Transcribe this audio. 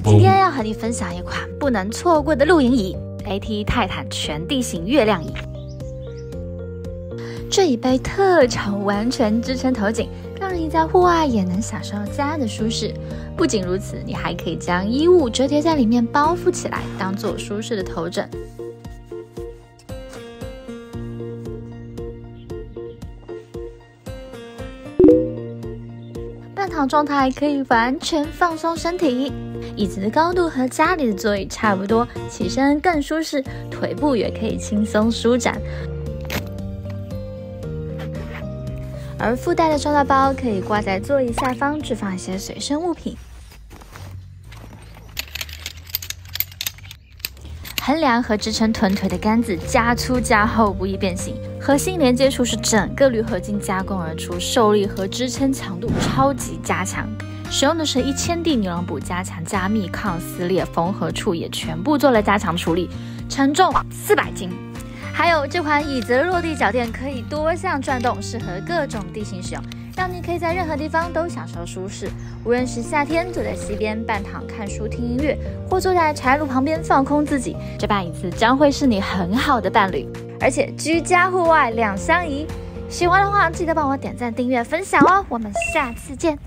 今天要和你分享一款不能错过的露营椅 ——AT 泰坦全地形月亮椅。这一杯特长完全支撑头颈，让人在户外也能享受家的舒适。不仅如此，你还可以将衣物折叠在里面包覆起来，当做舒适的头枕。半躺状态可以完全放松身体，椅子的高度和家里的座椅差不多，起身更舒适，腿部也可以轻松舒展。而附带的收纳包可以挂在座椅下方，置放一些随身物品。横梁和支撑臀腿的杆子加粗加厚，不易变形。核心连接处是整个铝合金加工而出，受力和支撑强度超级加强。使用的是1000D尼龙布加强加密抗撕裂，缝合处也全部做了加强处理，承重400斤。还有这款椅子的落地脚垫可以多项转动，适合各种地形使用，让你可以在任何地方都享受舒适。无论是夏天坐在溪边半躺看书听音乐，或坐在柴炉旁边放空自己，这把椅子将会是你很好的伴侣。而且居家户外两相宜。喜欢的话记得帮我点赞、订阅、分享哦！我们下次见。